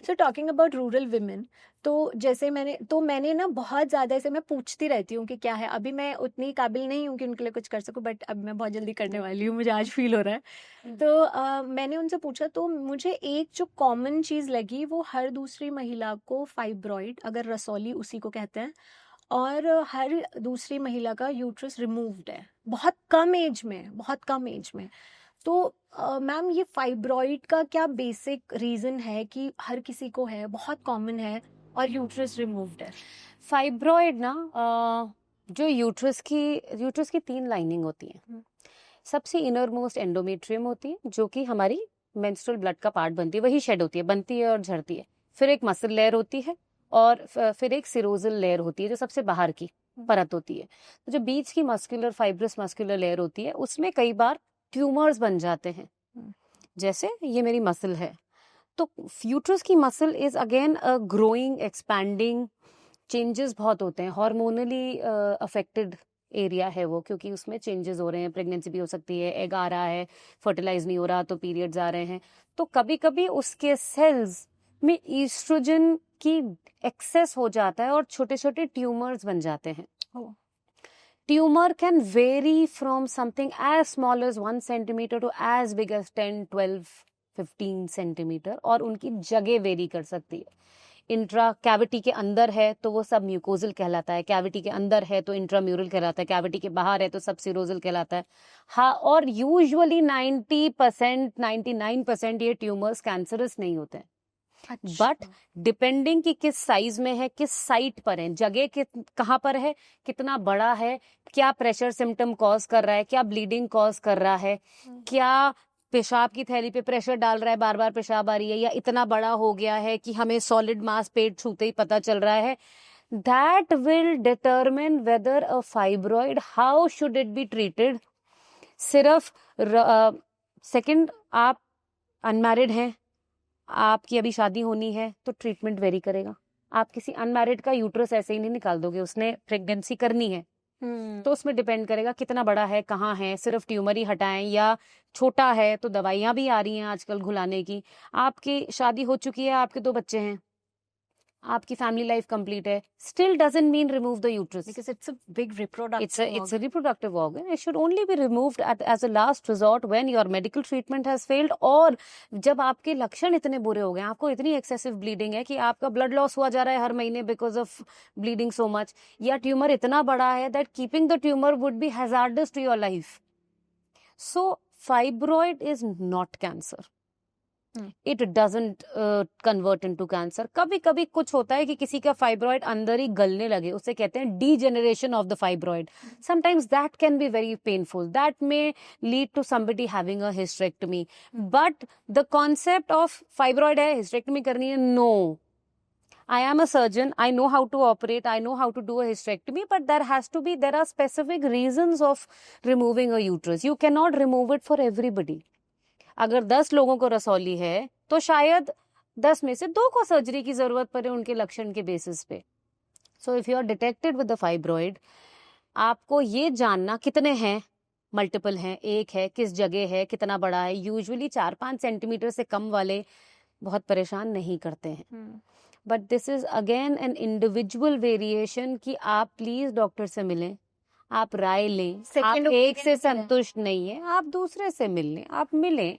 So talking about rural women, तो जैसे मैंने ना बहुत ज़्यादा ऐसे मैं पूछती रहती हूँ कि क्या है। अभी मैं उतनी काबिल नहीं हूँ कि उनके लिए कुछ कर सकूँ, बट अब मैं बहुत जल्दी करने वाली हूँ, मुझे आज फील हो रहा है। तो मैंने उनसे पूछा, तो मुझे एक जो कॉमन चीज़ लगी, वो हर दूसरी महिला को फाइब्रॉइड, अगर रसौली उसी को कहते हैं, और हर दूसरी महिला का यूट्रस रिमूव्ड है, बहुत कम एज में, बहुत कम एज में। तो मैम, ये फाइब्रॉइड का क्या बेसिक रीजन है कि हर किसी को है, बहुत कॉमन है, और यूट्रस रिमूव्ड है? फाइब्रॉइड ना, जो यूट्रस की 3 लाइनिंग होती है। सबसे इनर मोस्ट एंडोमेट्रियम होती है, जो कि हमारी मेंस्ट्रुअल ब्लड का पार्ट बनती है, वही शेड होती है, बनती है और झड़ती है। फिर एक मसल लेयर होती है, और फिर एक सिरोजल लेयर होती है, जो सबसे बाहर की परत होती है। तो जो बीच की मस्कुलर फाइब्रस मस्कुलर लेयर होती है, उसमें कई बार ट्यूमर्स बन जाते हैं। जैसे ये मेरी मसल है, तो यूट्रस की muscle is again a growing, expanding, changes बहुत होते हैं, हार्मोनली अफेक्टेड एरिया है वो, क्योंकि उसमें चेंजेस हो रहे हैं, प्रेगनेंसी भी हो सकती है, एग आ रहा है, फर्टिलाइज नहीं हो रहा, तो पीरियड्स आ रहे हैं। तो कभी कभी उसके सेल्स में ईस्ट्रोजन की एक्सेस हो जाता है और छोटे छोटे ट्यूमर्स बन जाते हैं। Tumour can vary from something as small as 1 centimetre to as big as 10, 12, 15 centimetre, और उनकी जगह वेरी कर सकती है। इंट्रा कैविटी के अंदर है तो वो सब म्यूकोजल कहलाता है, कैविटी के अंदर है तो इंट्राम्यूरल कहलाता है, कैविटी के बाहर है तो सब सिरोजल कहलाता है। हाँ, और यूजुअली 90%, 99% ये ट्यूमर्स कैंसरस नहीं होते हैं। बट डिपेंडिंग कि किस साइज में है, किस साइट पर है, जगह कहाँ पर है, कितना बड़ा है, क्या प्रेशर सिम्टम कॉज कर रहा है, क्या ब्लीडिंग कॉज कर रहा है, क्या पेशाब की थैली पे प्रेशर डाल रहा है, बार बार पेशाब आ रही है, या इतना बड़ा हो गया है कि हमें सॉलिड मास पेट छूते ही पता चल रहा है, that will determine weather a fibroid, how should it be treated. सिर्फ सेकंड, आप अनमैरिड हैं, आपकी अभी शादी होनी है, तो ट्रीटमेंट वेरी करेगा। आप किसी अनमैरिड का यूट्रस ऐसे ही नहीं निकाल दोगे, उसने प्रेगनेंसी करनी है, तो उसमें डिपेंड करेगा कितना बड़ा है, कहाँ है, सिर्फ ट्यूमर ही हटाएं, या छोटा है तो दवाइयां भी आ रही हैं आजकल घुलाने की। आपकी शादी हो चुकी है, आपके 2 बच्चे हैं, आपकी फैमिली लाइफ कंप्लीट है, still doesn't mean remove the uterus, because it's a big reproductive it's a reproductive organ. It should only be removed as a last resort when your medical treatment has failed, और जब आपके लक्षण इतने बुरे हो गए, आपको इतनी एक्सेसिव ब्लीडिंग है कि आपका ब्लड लॉस हुआ जा रहा है हर महीने because of bleeding so much, या ट्यूमर इतना बड़ा है that keeping the tumour would be hazardous to your life. So fibroid is not cancer, it doesn't convert into cancer. कभी कभी कुछ होता है कि किसी का फाइब्रॉइड अंदर ही गलने लगे, उसे कहते हैं degeneration of the fibroid. Sometimes that can be very painful, that may lead to somebody having a hysterectomy. But the concept of fibroid है, हिस्टेरेक्टमी करनी है, no, I am a surgeon, I know how to operate, I know how to do a hysterectomy, but there are specific reasons of removing a uterus. You cannot remove it for everybody. अगर 10 लोगों को रसौली है तो शायद 10 में से 2 को surgery की जरूरत पड़े उनके लक्षण के बेसिस पे। So if you are detected with the fibroid, आपको ये जानना कितने हैं, मल्टीपल हैं, एक है, किस जगह है, कितना बड़ा है। यूजुअली 4-5 सेंटीमीटर से कम वाले बहुत परेशान नहीं करते हैं, but this is again an individual variation कि आप प्लीज डॉक्टर से मिलें, आप राय लें। आप एक से संतुष्ट नहीं है, आप दूसरे से मिल लें, आप मिलें,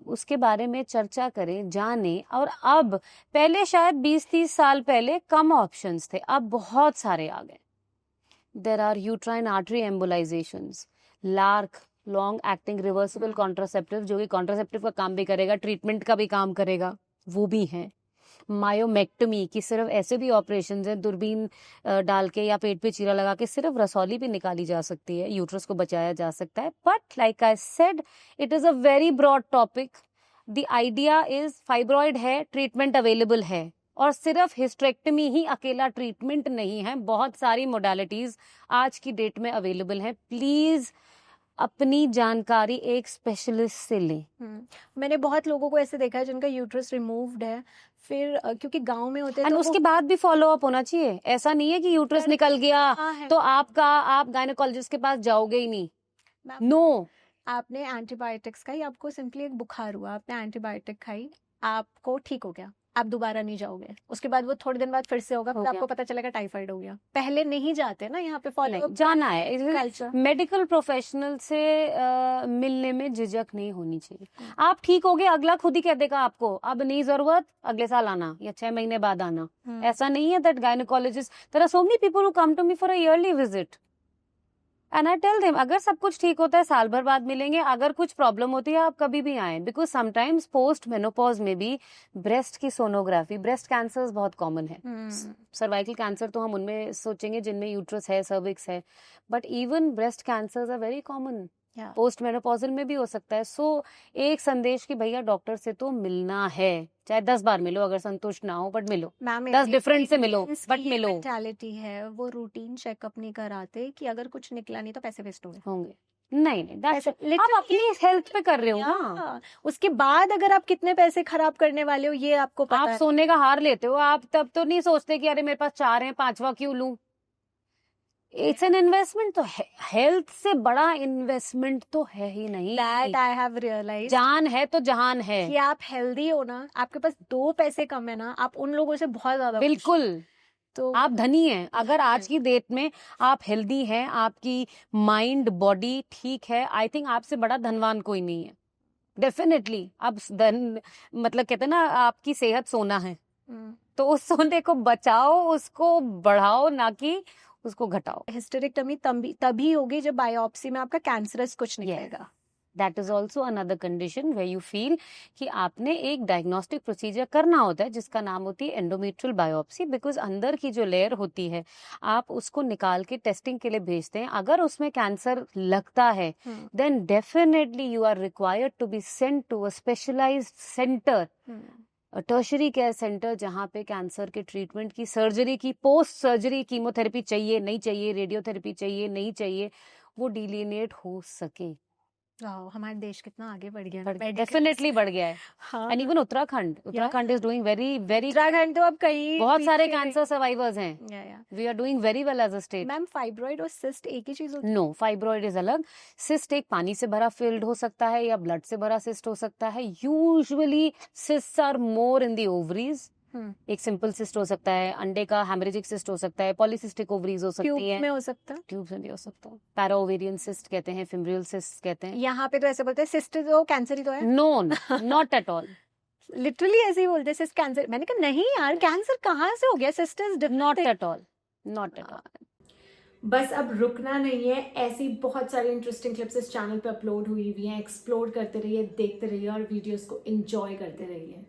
उसके बारे में चर्चा करें, जानें। और अब, पहले शायद 20-30 साल पहले कम ऑप्शंस थे, अब बहुत सारे आ गए। There are uterine artery embolisations, LARC, long acting reversible contraceptive, जो कि कॉन्ट्रासेप्टिव का काम भी करेगा, ट्रीटमेंट का भी काम करेगा, वो भी है। मायोमेक्टमी की सिर्फ ऐसे भी ऑपरेशन है, दूरबीन डाल के या पेट पे चीरा लगा के सिर्फ रसौली भी निकाली जा सकती है, यूट्रस को बचाया जा सकता है। But like I said, it is a very broad topic. The idea is fibroid है, ट्रीटमेंट अवेलेबल है, और सिर्फ हिस्टेरेक्टमी ही अकेला ट्रीटमेंट नहीं है, बहुत सारी मोडालिटीज आज की डेट में अवेलेबल है। प्लीज अपनी जानकारी एक स्पेशलिस्ट से लें। मैंने बहुत लोगों को ऐसे देखा है जिनका यूट्रस रिमूव्ड है, फिर क्योंकि गांव में होते हैं, तो उसके बाद भी फॉलो अप होना चाहिए। ऐसा नहीं है कि यूट्रस निकल गया तो आप गायनेकोलॉजिस्ट के पास जाओगे ही नहीं। नो, आपने एंटीबायोटिक्स खाई, आपको सिंपली एक बुखार हुआ, आपने एंटीबायोटिक खाई, आपको ठीक हो गया, आप दोबारा नहीं जाओगे, उसके बाद वो थोड़े दिन बाद फिर से होगा, हो फिर गया। आपको पता चलेगा टाइफाइड हो गया। पहले नहीं जाते ना यहाँ पे फॉलो नहीं जाना है, कल्चर। मेडिकल प्रोफेशनल से मिलने में झिझक नहीं होनी चाहिए। आप ठीक हो गए, अगला खुद ही कह देगा आपको अब नहीं जरूरत, अगले साल आना या 6 महीने बाद आना। ऐसा नहीं है that gynaecologist, there are so many people who come to me for a yearly visit and I tell them अगर सब कुछ ठीक होता है साल भर बाद मिलेंगे, अगर कुछ प्रॉब्लम होती है आप कभी भी आए, बिकॉज समटाइम्स पोस्ट मेनोपॉज में भी ब्रेस्ट की सोनोग्राफी, ब्रेस्ट कैंसर्स बहुत कॉमन है। सर्वाइकल कैंसर तो हम उनमें सोचेंगे जिनमें यूट्रस है, सर्विक्स है, but even breast cancers are very common, post menopausal में भी हो सकता है। सो एक संदेश कि भैया डॉक्टर से तो मिलना है, चाहे 10 बार मिलो, अगर संतुष्ट ना हो बट मिलो, मैम 10 डिफरेंट से मिलो बट मिलो। मेंटालिटी है, वो रूटीन चेकअप नहीं कराते कि अगर कुछ निकला नहीं तो पैसे वेस्ट हो गए। होंगे नहीं नहीं that's पैसे it. आप अपनी हेल्थ पे कर रहे हो ना, या, उसके बाद अगर आप कितने पैसे खराब करने वाले हो ये आपको पता आप है। सोने का हार लेते हो, आप तब तो नहीं सोचते कि अरे मेरे पास 4 हैं, 5वां क्यों लूं। इट्स एन इन्वेस्टमेंट, तो हेल्थ से बड़ा इन्वेस्टमेंट तो है ही नहीं। दैट आई हैव रियलाइज्ड, जान है तो जहान है। कि आप हेल्दी हो ना, आपके पास 2 पैसे कम है ना, आप उन लोगों से बहुत ज्यादा खुश हो। बिल्कुल, तो आप धनी हैं अगर आज की डेट में आप हेल्दी हैं, आपकी माइंड बॉडी ठीक है, आई थिंक आपसे बड़ा धनवान कोई नहीं है डेफिनेटली। अब धन मतलब कहते हैं ना आपकी सेहत सोना है, तो उस सोने को बचाओ, उसको बढ़ाओ, ना कि उसको घटाओ। हिस्टेरेक्टमी तभी होगी जब बायोप्सी में आपका कैंसरस कुछ निकलेगा। That is also another condition way you feel कि आपने एक डायग्नोस्टिक प्रोसीजर करना होता है जिसका नाम होती है एंडोमेट्रियल बायोप्सी, बिकॉज अंदर की जो लेयर होती है आप उसको निकाल के टेस्टिंग के लिए भेजते हैं। अगर उसमें कैंसर लगता है then definitely you are required to be sent to a specialised centre, tertiary care centre, जहाँ पे कैंसर के ट्रीटमेंट की, सर्जरी की, पोस्ट सर्जरी कीमोथेरेपी चाहिए नहीं चाहिए, रेडियोथेरेपी चाहिए नहीं चाहिए, वो डिलीनिएट हो सके। हमारा देश कितना आगे बढ़ गया है, डेफिनेटली बढ़ गया है। हाँ, and even Uttarakhand is doing very very, Uttarakhand तो अब कहीं बहुत सारे पीछे कैंसर सर्वाइवर्स हैं। Yeah. We are doing very well as a state. Ma'am fibroid और सिस्ट एक ही चीज होती है? नो, फाइब्रॉइड इज अलग, सिस्ट एक पानी से भरा फील्ड हो सकता है या ब्लड से भरा सिस्ट हो सकता है। Usually cysts are more in the ovaries. एक सिंपल सिस्ट हो सकता है, अंडे का हेमरेजिक सिस्ट हो सकता है, पॉलीसिस्टिक ओवरीज हो सकती है, ट्यूब में हो सकता है, ट्यूब में भी हो सकता है, पैरा ओवेरियन सिस्ट कहते हैं, फिम्ब्रियल सिस्ट कहते हैं। यहाँ पे तो ऐसे बोलते हैं सिस्ट तो कैंसर ही तो है। No not at all, literally ऐसे ही बोलते हैं सिस्ट कैंसर। मैंने कहा नहीं यार, कैंसर कहाँ से हो गया, cyst is different. Not at all, not at all. बस अब रुकना नहीं है, ऐसी बहुत सारी इंटरेस्टिंग क्लिप्स इस चैनल पे अपलोड हुई हुई हैं। एक्सप्लोर करते रहिए, देखते रहिए और वीडियोस को एंजॉय करते रहिए।